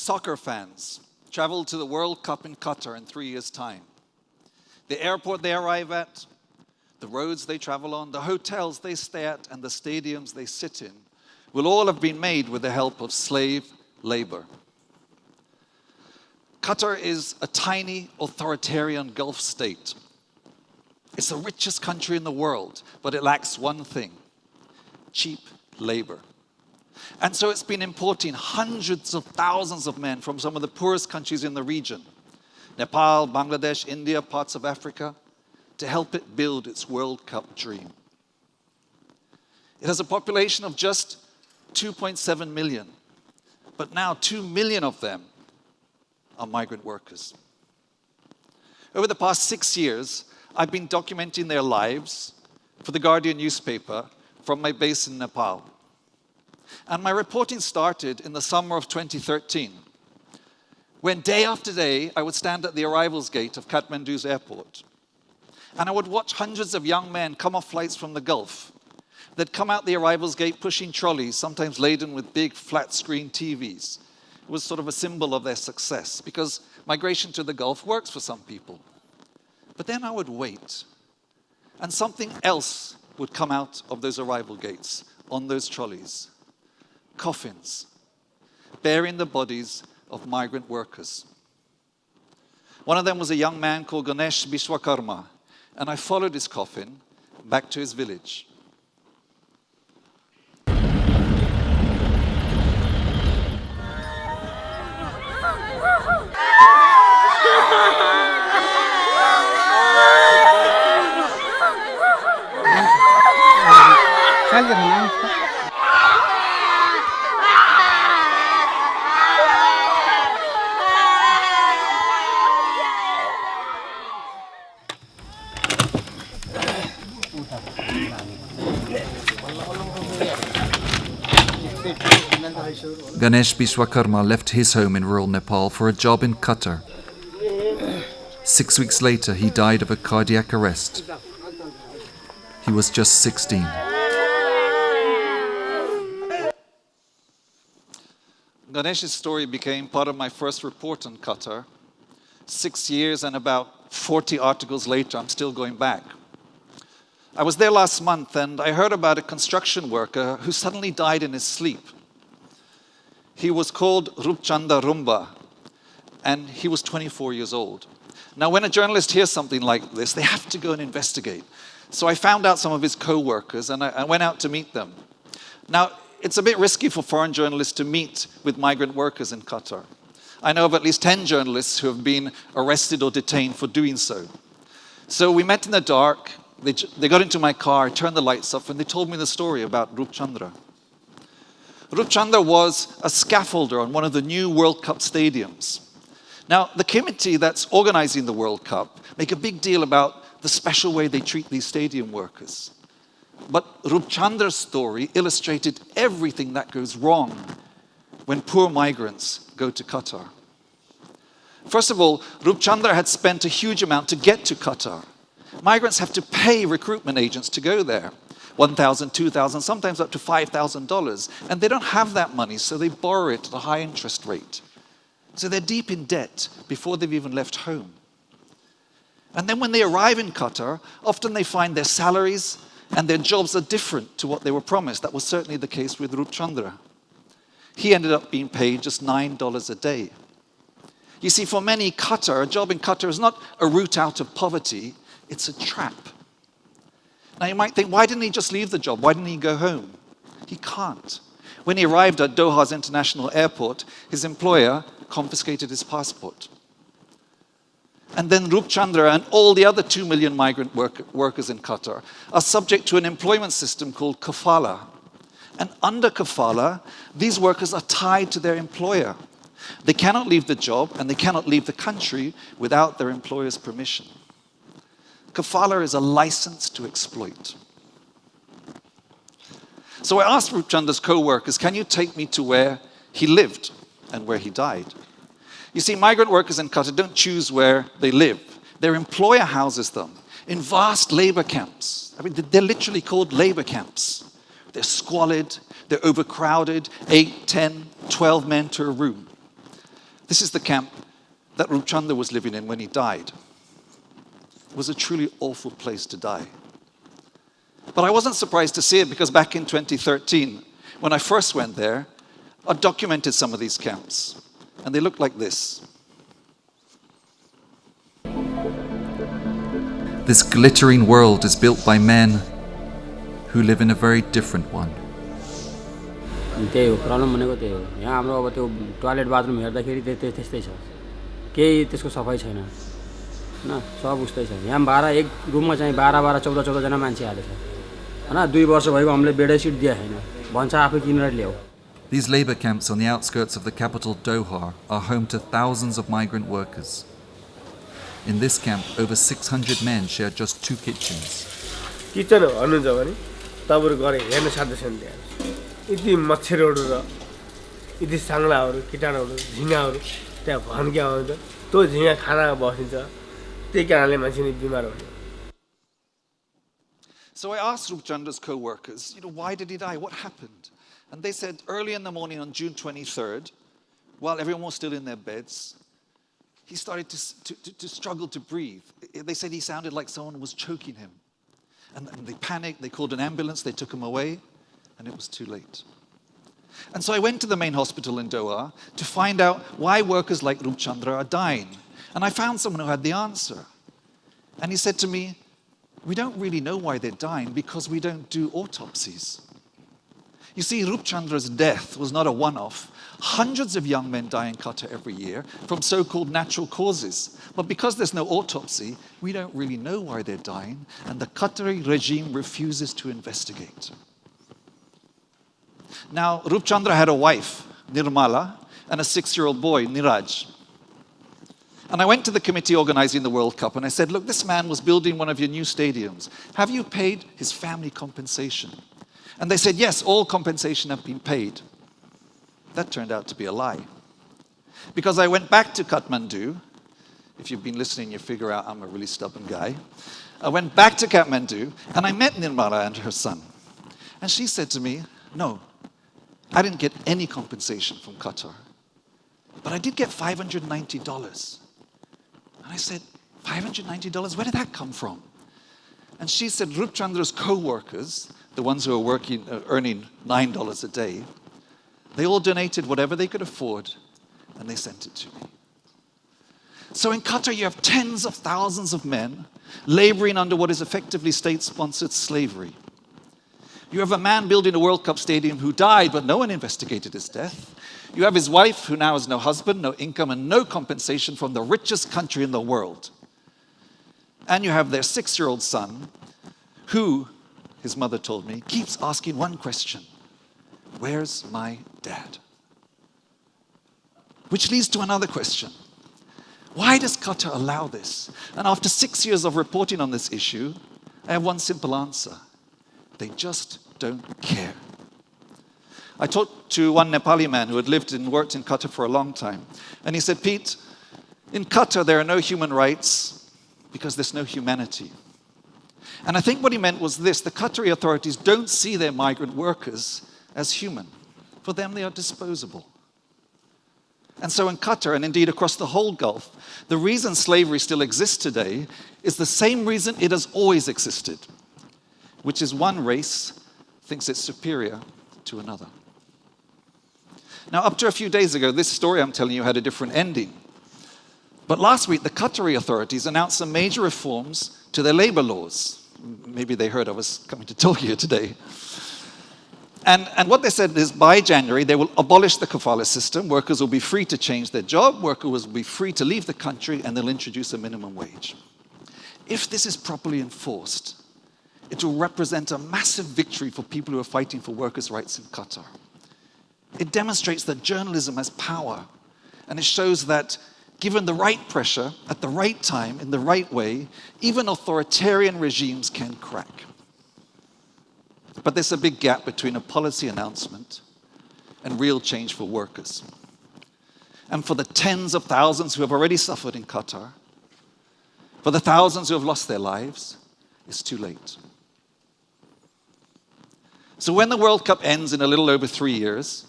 Soccer fans travel to the World Cup in Qatar in 3 years' time. The airport they arrive at, the roads they travel on, the hotels they stay at, and the stadiums they sit in will all have been made with the help of slave labor. Qatar is a tiny authoritarian Gulf state. It's the richest country in the world, but it lacks one thing: cheap labor. And so it's been importing hundreds of thousands of men from some of the poorest countries in the region, Nepal, Bangladesh, India, parts of Africa, to help it build its World Cup dream. It has a population of just 2.7 million, but now 2 million of them are migrant workers. Over the past 6 years, I've been documenting their lives for the Guardian newspaper from my base in Nepal. And my reporting started in the summer of 2013, when day after day I would stand at the arrivals gate of Kathmandu's airport. And I would watch hundreds of young men come off flights from the Gulf. They'd come out the arrivals gate pushing trolleys, sometimes laden with big flat-screen TVs. It was sort of a symbol of their success, because migration to the Gulf works for some people. But then I would wait, and something else would come out of those arrival gates on those trolleys. Coffins, bearing the bodies of migrant workers. One of them was a young man called Ganesh Bishwakarma, and I followed his coffin back to his village. Ganesh Bishwakarma left his home in rural Nepal for a job in Qatar. 6 weeks later, he died of a cardiac arrest. He was just 16. Ganesh's story became part of my first report on Qatar. 6 years and about 40 articles later, I'm still going back. I was there last month and I heard about a construction worker who suddenly died in his sleep. He was called Rupchanda Rumba, and he was 24 years old. Now, when a journalist hears something like this, they have to go and investigate. So I found out some of his co-workers, and I went out to meet them. Now, it's a bit risky for foreign journalists to meet with migrant workers in Qatar. I know of at least 10 journalists who have been arrested or detained for doing so. So we met in the dark, they got into my car, turned the lights off, and they told me the story about Rupchandra. Rupchandra was a scaffolder on one of the new World Cup stadiums. Now, the committee that's organizing the World Cup make a big deal about the special way they treat these stadium workers. But Rupchandra's story illustrated everything that goes wrong when poor migrants go to Qatar. First of all, Rupchandra had spent a huge amount to get to Qatar. Migrants have to pay recruitment agents to go there. $1,000, $2,000, sometimes up to $5,000. And they don't have that money, so they borrow it at a high interest rate. So they're deep in debt before they've even left home. And then when they arrive in Qatar, often they find their salaries and their jobs are different to what they were promised. That was certainly the case with Rupchandra. He ended up being paid just $9 a day. You see, for many, Qatar, a job in Qatar is not a route out of poverty, it's a trap. Now you might think, why didn't he just leave the job? Why didn't he go home? He can't. When he arrived at Doha's international airport, his employer confiscated his passport. And then Rupchandra and all the other 2 million migrant workers in Qatar are subject to an employment system called kafala. And under kafala, these workers are tied to their employer. They cannot leave the job and they cannot leave the country without their employer's permission. Kafala is a license to exploit. So I asked Rupchandra's co-workers, can you take me to where he lived and where he died? You see, migrant workers in Qatar don't choose where they live. Their employer houses them in vast labor camps. I mean, they're literally called labor camps. They're squalid, they're overcrowded, 8, 10, 12 men to a room. This is the camp that Rupchandra was living in when he died. It was a truly awful place to die. But I wasn't surprised to see it because back in 2013, when I first went there, I documented some of these camps. And they look like this. This glittering world is built by men who live in a very different one. त्यही हो problem भनेको त्यही हो यहाँ हाम्रो अब त्यो toilet bathroom हेर्दाखेरि त्यस्तै छ केही त्यसको सफाइ छैन हैन सब उस्तै छ यहाँ भाडा एक रुममा चाहिँ 12 14 जना मान्छे हालेछ हैन 2 वर्ष भएको हामीले बेडै सिट दिए छैन भन्छ आफै किनेर ल्याऊ. These labor camps on the outskirts of the capital Doha are home to thousands of migrant workers. In this camp, over 600 men share just 2 kitchens. Kitchen भन्नुहुन्छ भने तपाईहरु गरे हेर्न सक्दैछन् त्यहाँ. यति मच्छरहरु र यति सांगलाहरु कीटाणुहरु झिंगाहरु त्यहाँ भन्क्या हुन्छ त्यो झिंगा खाना बसिन्छ त्यही कारणले मान्छे नि बिमार हुन्छ. So I asked Rupchandra's co-workers, why did he die? What happened? And they said early in the morning on June 23rd, while everyone was still in their beds, he started to struggle to breathe. They said he sounded like someone was choking him. And they panicked, they called an ambulance, they took him away, and it was too late. And so I went to the main hospital in Doha to find out why workers like Rupchandra are dying. And I found someone who had the answer. And he said to me, we don't really know why they're dying because we don't do autopsies. You see, Rupchandra's death was not a one-off. Hundreds of young men die in Qatar every year from so-called natural causes. But because there's no autopsy, we don't really know why they're dying, and the Qatari regime refuses to investigate. Now, Rupchandra had a wife, Nirmala, and a 6-year-old boy, Niraj. And I went to the committee organizing the World Cup, and I said, look, this man was building one of your new stadiums. Have you paid his family compensation? And they said, yes, all compensation have been paid. That turned out to be a lie. Because I went back to Kathmandu. If you've been listening, you figure out I'm a really stubborn guy. I went back to Kathmandu, and I met Nirmala and her son. And she said to me, no, I didn't get any compensation from Qatar. But I did get $590. And I said, $590? Where did that come from? And she said, Rupchandra's co-workers, the ones who are earning $9 a day, they all donated whatever they could afford, and they sent it to me. So in Qatar, you have tens of thousands of men laboring under what is effectively state-sponsored slavery. You have a man building a World Cup stadium who died, but no one investigated his death. You have his wife, who now has no husband, no income, and no compensation from the richest country in the world. And you have their 6-year-old son, who, his mother told me, keeps asking one question: where's my dad? Which leads to another question. Why does Qatar allow this? And after 6 years of reporting on this issue, I have one simple answer. They just don't care. I talked to one Nepali man who had lived and worked in Qatar for a long time. And he said, Pete, in Qatar there are no human rights because there's no humanity. And I think what he meant was this: the Qatari authorities don't see their migrant workers as human. For them, they are disposable. And so in Qatar, and indeed across the whole Gulf, the reason slavery still exists today is the same reason it has always existed, which is one race thinks it's superior to another. Now, up to a few days ago, this story I'm telling you had a different ending. But last week, the Qatari authorities announced some major reforms to their labor laws. Maybe they heard I was coming to talk here today. And what they said is by January, they will abolish the kafala system. Workers will be free to change their job. Workers will be free to leave the country, and they'll introduce a minimum wage. If this is properly enforced, it will represent a massive victory for people who are fighting for workers' rights in Qatar. It demonstrates that journalism has power, and it shows that given the right pressure, at the right time, in the right way, even authoritarian regimes can crack. But there's a big gap between a policy announcement and real change for workers. And for the tens of thousands who have already suffered in Qatar, for the thousands who have lost their lives, it's too late. So when the World Cup ends in a little over 3 years,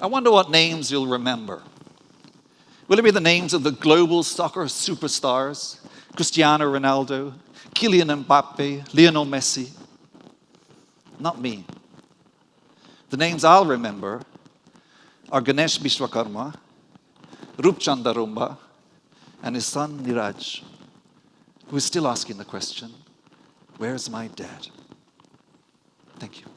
I wonder what names you'll remember. Will it be the names of the global soccer superstars, Cristiano Ronaldo, Kylian Mbappe, Lionel Messi? Not me. The names I'll remember are Ganesh Bishwakarma, Rupchand Darumba, and his son Niraj, who is still asking the question, where's my dad? Thank you.